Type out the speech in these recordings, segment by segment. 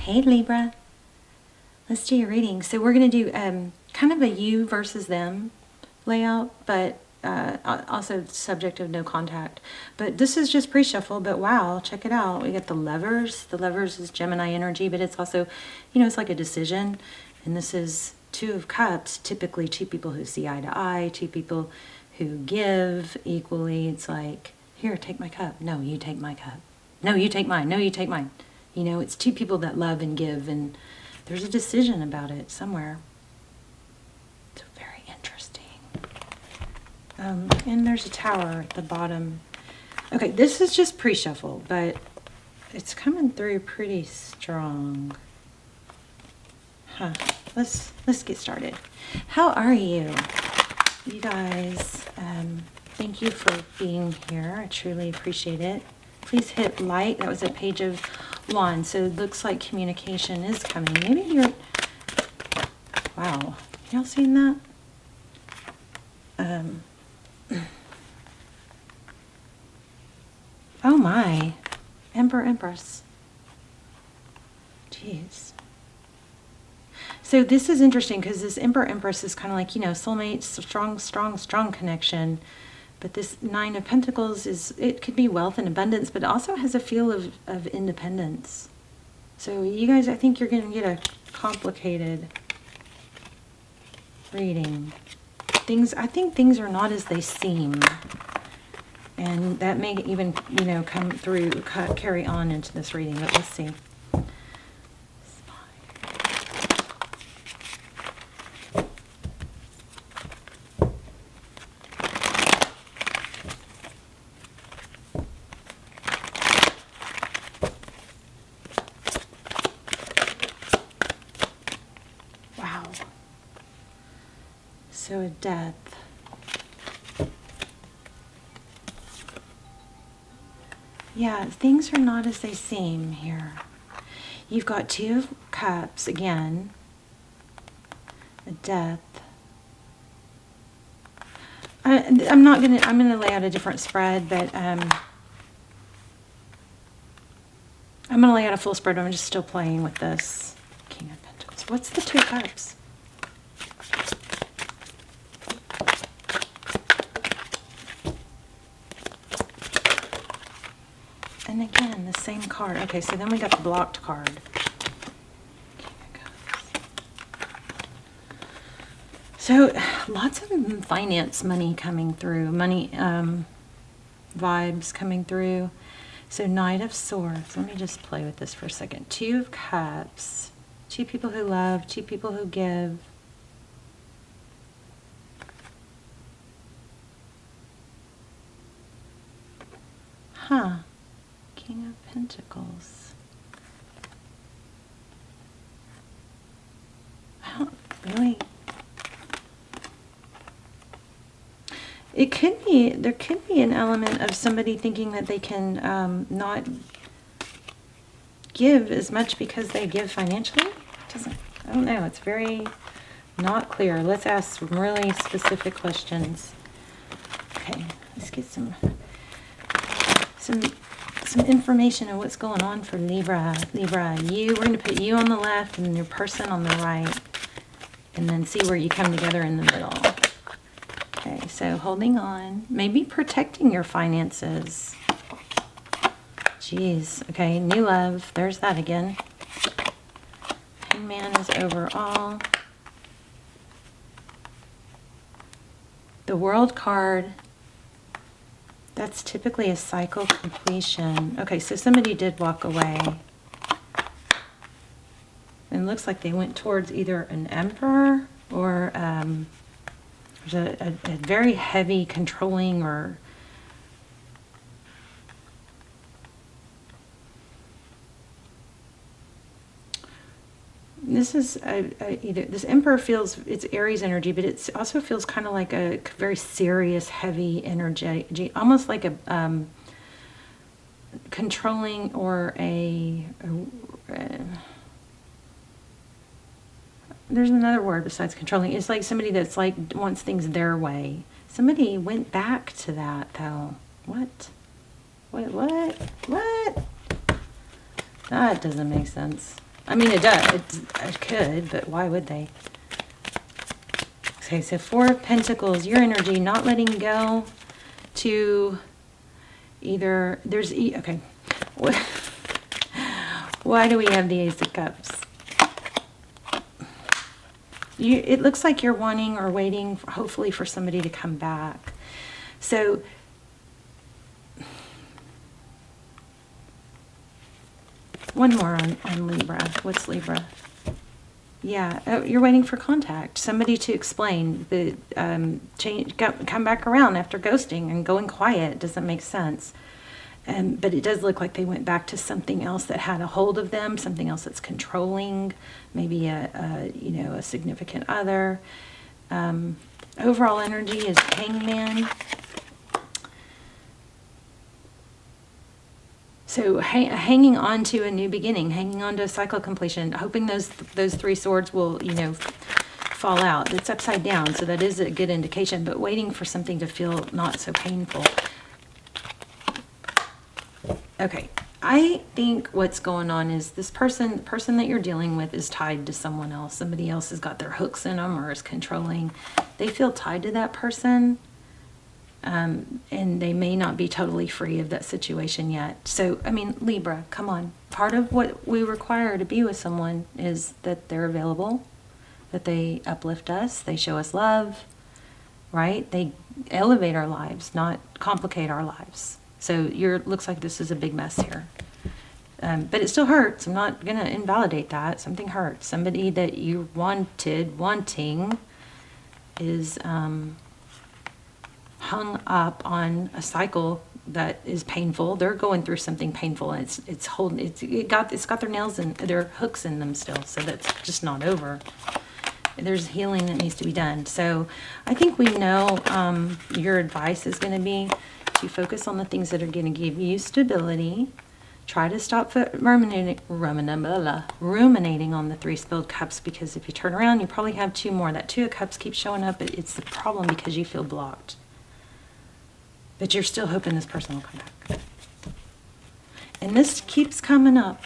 Hey Libra, let's do your reading. So we're going to do kind of a you versus them layout, but also subject of no contact. But this is just pre-shuffle, but wow, check it out. We got the lovers. The lovers is Gemini energy, but it's also, you know, it's like a decision. And this is Two of Cups, typically two people who see eye to eye, two people who give equally. It's like, here, take my cup. No, you take my cup. No, you take mine. No, you take mine. You know, it's two people that love and give, and there's a decision about it somewhere. It's very interesting. And there's a tower at the bottom. Okay, this is just pre-shuffle, but it's coming through pretty strong. Huh. Let's get started. How are you? You guys, thank you for being here. I truly appreciate it. Please hit like. That was a Page of Wands, so it looks like communication is coming. Maybe you're... Wow. Y'all seen that? Oh my. Emperor, Empress. Jeez. So this is interesting because this Emperor, Empress is kind of like, you know, soulmate, strong connection. But this Nine of Pentacles is, it could be wealth and abundance, but it also has a feel of independence. So you guys, I think you're going to get a complicated reading. I think things are not as they seem. And that may even, you know, come through, carry on into this reading, but let's see. So a death. Yeah, things are not as they seem here. You've got Two of Cups again. A death. I'm gonna lay out a different spread, but I'm gonna lay out a full spread. I'm just still playing with this King of Pentacles. What's the Two Cups? And again, the same card. Okay, so then we got the blocked card. So lots of finance money coming through, money vibes coming through. So Knight of Swords. Let me just play with this for a second. Two of Cups. Two people who love, two people who give. Huh. King of Pentacles. I don't really... It could be, there could be an element of somebody thinking that they can not give as much because they give financially. I don't know, it's very not clear. Let's ask some really specific questions. Okay, let's get some information on what's going on for Libra. Libra, we're going to put you on the left and your person on the right, and then see where you come together in the middle. Okay, so holding on, maybe protecting your finances. Jeez, okay, new love, there's that again. Hangman is overall. The World card. That's typically a cycle completion. Okay, so somebody did walk away. And it looks like they went towards either an emperor or there's a very heavy controlling or... This is either this Emperor feels, it's Aries energy, but it also feels kind of like a very serious, heavy energy, almost like a controlling or there's another word besides controlling. It's like somebody that's like wants things their way. Somebody went back to that though. What? What? That doesn't make sense. I mean, it does. It could, but why would they? Okay, so Four of Pentacles, your energy, not letting go to either, okay. Why do we have the Ace of Cups? It looks like you're wanting or waiting, hopefully, for somebody to come back. So, one more on Libra. What's Libra? Yeah, you're waiting for contact. Somebody to explain the change, come back around after ghosting and going quiet. Doesn't make sense. But it does look like they went back to something else that had a hold of them, something else that's controlling, maybe a significant other. Overall energy is Hangman. So hanging on to a new beginning, hanging on to a cycle completion, hoping those three swords will, fall out. It's upside down, so that is a good indication, but waiting for something to feel not so painful. Okay, I think what's going on is this person, the person that you're dealing with is tied to someone else. Somebody else has got their hooks in them or is controlling. They feel tied to that person. And they may not be totally free of that situation yet. So, I mean, Libra, come on. Part of what we require to be with someone is that they're available, that they uplift us, they show us love, right? They elevate our lives, not complicate our lives. So looks like this is a big mess here. But it still hurts. I'm not going to invalidate that. Something hurts. Somebody that you wanting is hung up on a cycle that is painful. They're going through something painful, and it's got their nails and their hooks in them still, so that's just not over. There's healing that needs to be done. So I think we know your advice is going to be to focus on the things that are going to give you stability. Try to stop ruminating on the three spilled cups, because if you turn around, you probably have two more. That Two of Cups keeps showing up, but it's the problem because you feel blocked. But you're still hoping this person will come back. And this keeps coming up.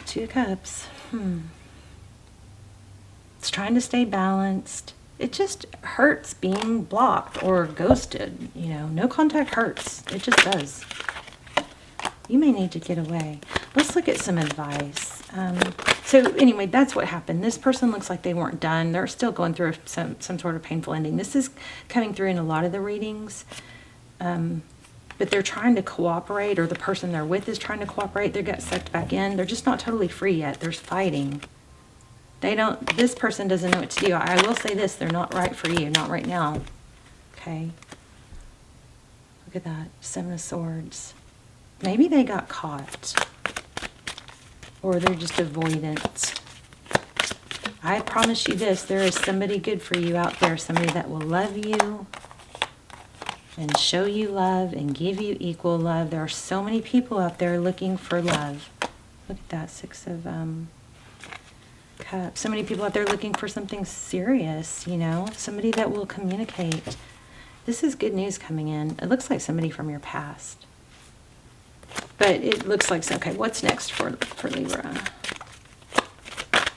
Two of Cups. It's trying to stay balanced. It just hurts being blocked or ghosted. No contact hurts. It just does. You may need to get away. Let's look at some advice. So anyway, that's what happened. This person looks like they weren't done. They're still going through some sort of painful ending. This is coming through in a lot of the readings. But they're trying to cooperate, or the person they're with is trying to cooperate. They got sucked back in. They're just not totally free yet. There's fighting. This person doesn't know what to do. I will say this, they're not right for you, not right now. Okay. Look at that, Seven of Swords. Maybe they got caught. Or they're just avoidant. I promise you this, there is somebody good for you out there, somebody that will love you and show you love and give you equal love. There are so many people out there looking for love. Look at that, Six of Cups. So many people out there looking for something serious, somebody that will communicate. This is good news coming in. It looks like somebody from your past. But it looks like, okay, what's next for Libra?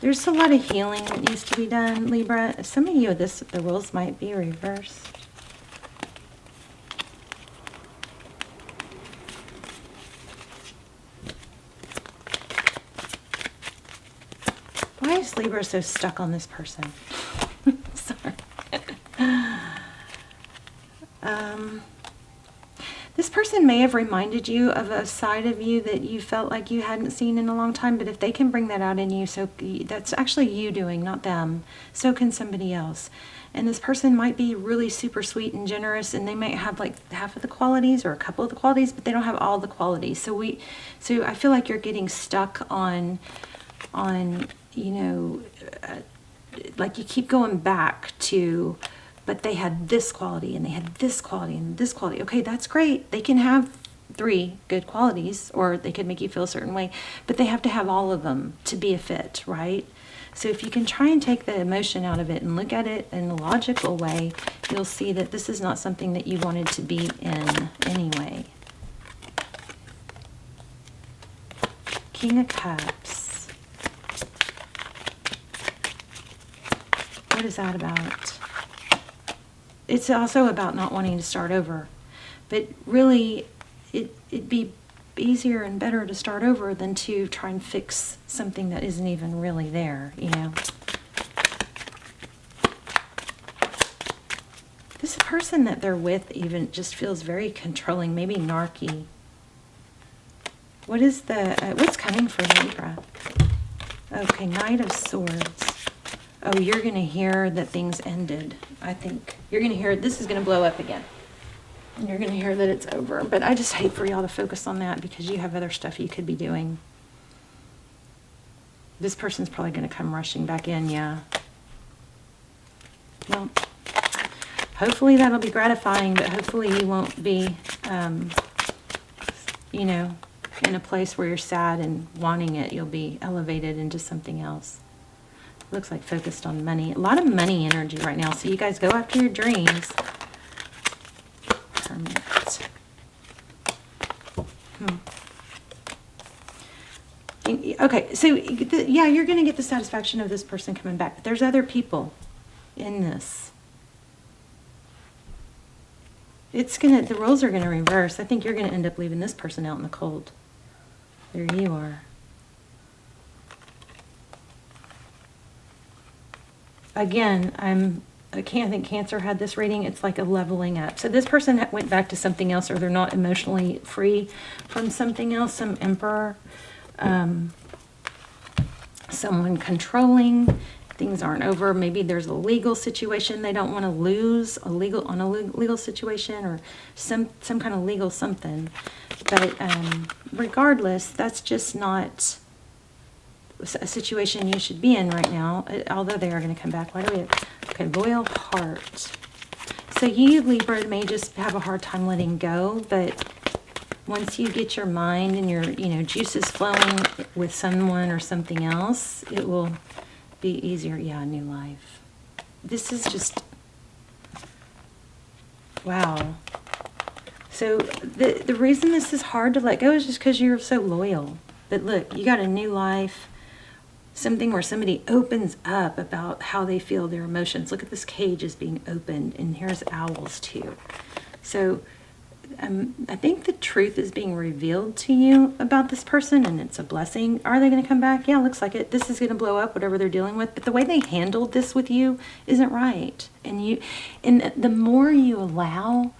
There's a lot of healing that needs to be done, Libra. Some of you, the roles might be reversed. Why is Libra so stuck on this person? Sorry. This person may have reminded you of a side of you that you felt like you hadn't seen in a long time, but if they can bring that out in you, so that's actually you doing, not them. So can somebody else. And this person might be really super sweet and generous, and they might have like half of the qualities or a couple of the qualities, but they don't have all the qualities. So I feel like you're getting stuck on like you keep going back to, but they had this quality and they had this quality and this quality. Okay, that's great. They can have three good qualities, or they could make you feel a certain way, but they have to have all of them to be a fit, right? So if you can try and take the emotion out of it and look at it in a logical way, you'll see that this is not something that you wanted to be in anyway. King of Cups. What is that about? It's also about not wanting to start over. But really, it'd be easier and better to start over than to try and fix something that isn't even really there, you know. This person that they're with even just feels very controlling, maybe narky. What is the, what's coming for Libra? Okay, Knight of Swords. Oh, you're going to hear that things ended, I think. You're going to hear, this is going to blow up again. And you're going to hear that it's over. But I just hate for y'all to focus on that because you have other stuff you could be doing. This person's probably going to come rushing back in, yeah. Well, hopefully that'll be gratifying, but hopefully you won't be, you know, in a place where you're sad and wanting it. You'll be elevated into something else. Looks like focused on money. A lot of money energy right now. So you guys go after your dreams. Hermit. Okay, so yeah, you're going to get the satisfaction of this person coming back. But there's other people in this. It's gonna, the roles are gonna reverse. I think you're gonna end up leaving this person out in the cold. There you are. Again, I can't think Cancer had this reading. It's like a leveling up. So this person went back to something else, or they're not emotionally free from something else. Some Emperor, someone controlling. Things aren't over. Maybe there's a legal situation they don't want to lose, a legal situation, or some kind of legal something. But regardless, that's just not a situation you should be in right now. Although they are going to come back. Why do we have, okay, Loyal Heart. So you, Libra, may just have a hard time letting go, but once you get your mind and your, you know, juices flowing with someone or something else, it will be easier. Yeah, new life. This is just, wow. So the reason this is hard to let go is just because you're so loyal. But look, you got a new life, something where somebody opens up about how they feel, their emotions. Look at this cage is being opened, and here's owls too. So I think the truth is being revealed to you about this person, and it's a blessing. Are they going to come back? Yeah, looks like it. This is going to blow up, whatever they're dealing with. But the way they handled this with you isn't right. And the more you allow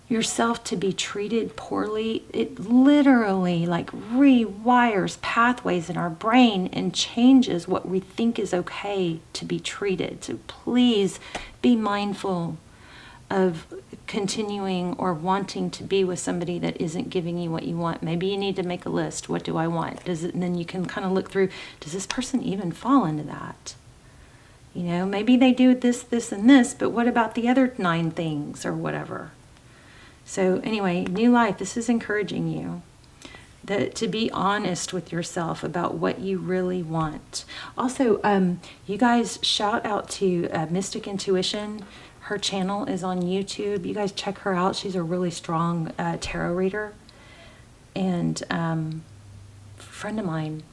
yourself to be treated poorly, it literally like rewires pathways in our brain and changes what we think is okay to be treated. So please be mindful of continuing or wanting to be with somebody that isn't giving you what you want. Maybe you need to make a list. What do I want? And then you can kind of look through, does this person even fall into that? You know, maybe they do this, this, and this, but what about the other 9 things or whatever? So anyway, new life, this is encouraging you to be honest with yourself about what you really want. Also, you guys, shout out to Mystic Intuition. Her channel is on YouTube. You guys check her out. She's a really strong tarot reader. And a friend of mine,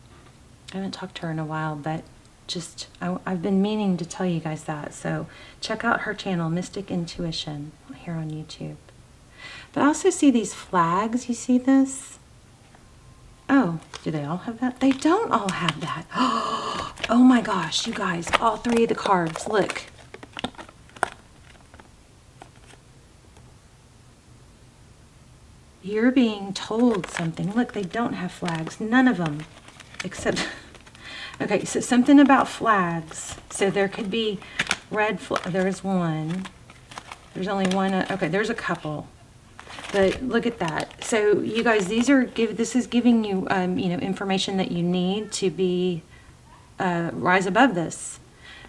I haven't talked to her in a while, but just, I've been meaning to tell you guys that. So check out her channel, Mystic Intuition, here on YouTube. But I also see these flags. You see this? Oh, do they all have that? They don't all have that. Oh my gosh, you guys, all 3 of the cards, look. You're being told something. Look, they don't have flags. None of them. Except, okay, so something about flags. So there could be red flag. There's one. There's only one. Okay, there's a couple. But look at that. So you guys, this is giving you, you know, information that you need to be, rise above this.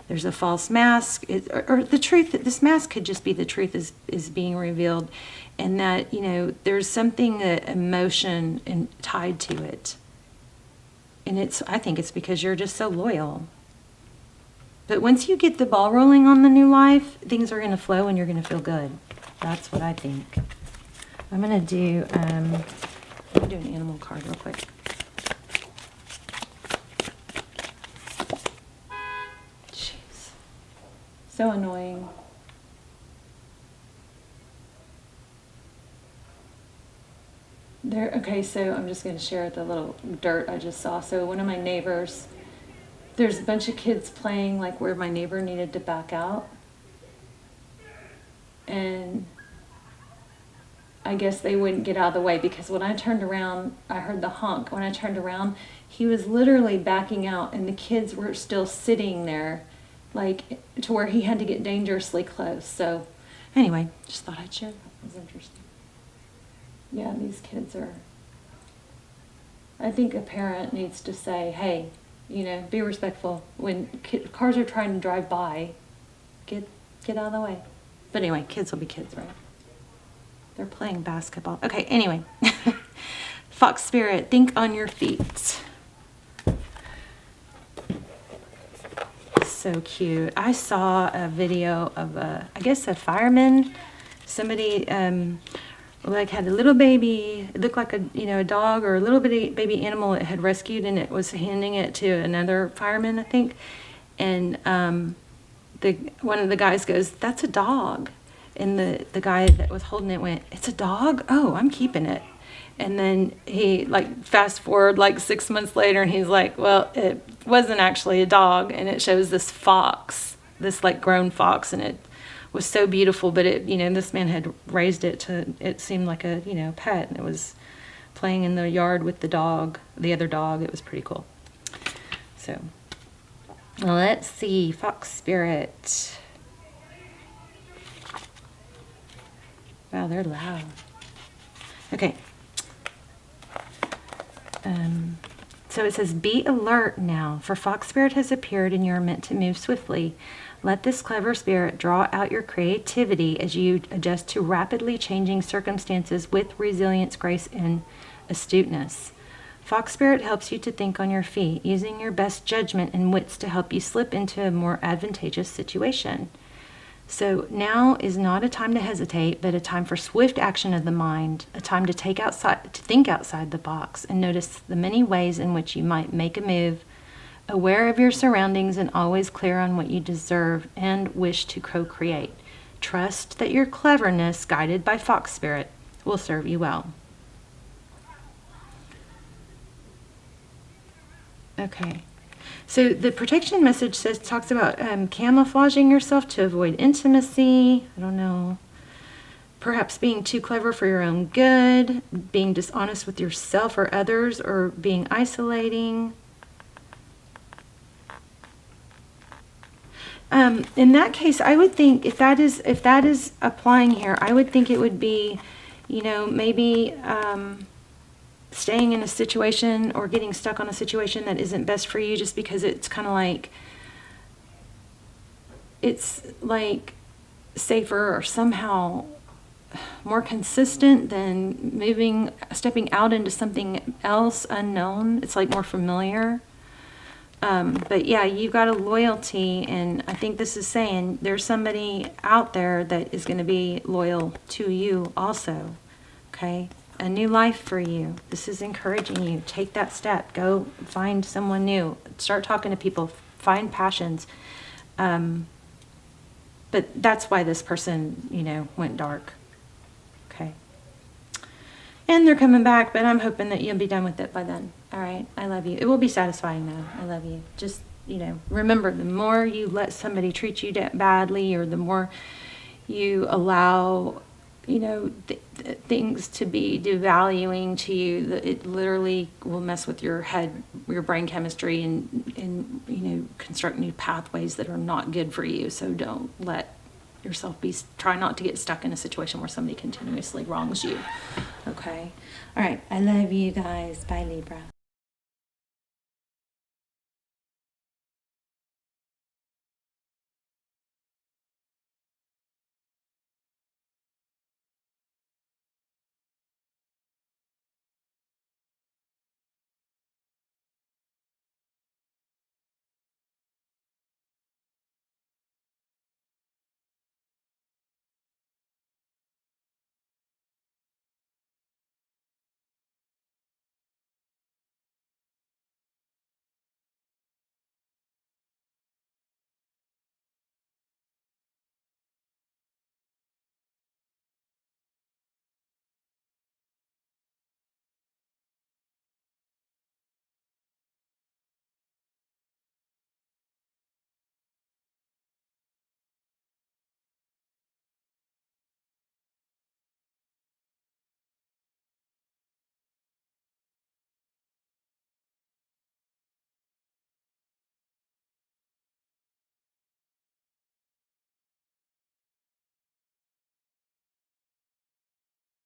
There's a false mask, or the truth. This mask could just be the truth is being revealed, and that, you know, there's something, emotion tied to it. And I think it's because you're just so loyal. But once you get the ball rolling on the new life, things are going to flow and you're going to feel good. That's what I think. I'm going to do, an animal card real quick. So annoying. Okay, so I'm just going to share the little dirt I just saw. So one of my neighbors, there's a bunch of kids playing like where my neighbor needed to back out. And I guess they wouldn't get out of the way because when I turned around, I heard the honk. When I turned around, he was literally backing out and the kids were still sitting there, like to where he had to get dangerously close. So anyway, just thought I'd share that. It was interesting. Yeah, these kids are, I think a parent needs to say, hey, be respectful. When cars are trying to drive by, get out of the way. But anyway, kids will be kids, right? They're playing basketball. Okay, anyway. Fox Spirit, think on your feet. So cute. I saw a video of I guess a fireman. Somebody like had a little baby. It looked like a dog or a little baby animal it had rescued, and it was handing it to another fireman, I think. And one of the guys goes, "That's a dog." And the guy that was holding it went, "It's a dog? Oh, I'm keeping it." And then he fast forward 6 months later, and he's like, "Well, it wasn't actually a dog." And it shows this fox, this grown fox, and it was so beautiful. But this man had raised it to, it seemed like a pet, and it was playing in the yard with the other dog. It was pretty cool. So let's see, Fox Spirit. Wow, they're loud. Okay. So it says, be alert now, for Fox Spirit has appeared and you are meant to move swiftly. Let this clever spirit draw out your creativity as you adjust to rapidly changing circumstances with resilience, grace, and astuteness. Fox Spirit helps you to think on your feet, using your best judgment and wits to help you slip into a more advantageous situation. So now is not a time to hesitate, but a time for swift action of the mind, a time to think outside the box and notice the many ways in which you might make a move, aware of your surroundings and always clear on what you deserve and wish to co-create. Trust that your cleverness, guided by Fox Spirit, will serve you well. Okay. So the protection message talks about camouflaging yourself to avoid intimacy. I don't know. Perhaps being too clever for your own good, being dishonest with yourself or others, or being isolating. In that case, I would think if that is applying here, I would think it would be, maybe staying in a situation or getting stuck on a situation that isn't best for you, just because it's kind of it's safer or somehow more consistent than stepping out into something else unknown. It's more familiar. But yeah, you've got a loyalty, and I think this is saying there's somebody out there that is going to be loyal to you also. Okay? A new life for you. This is encouraging you. Take that step. Go find someone new. Start talking to people. Find passions. But that's why this person, went dark. Okay. And they're coming back, but I'm hoping that you'll be done with it by then. All right. I love you. It will be satisfying though. I love you. Just, remember, the more you let somebody treat you badly, or the more you allow things to be devaluing to you, that it literally will mess with your head, your brain chemistry, and construct new pathways that are not good for you. So don't let yourself try not to get stuck in a situation where somebody continuously wrongs you. Okay. All right. I love you guys. Bye, Libra.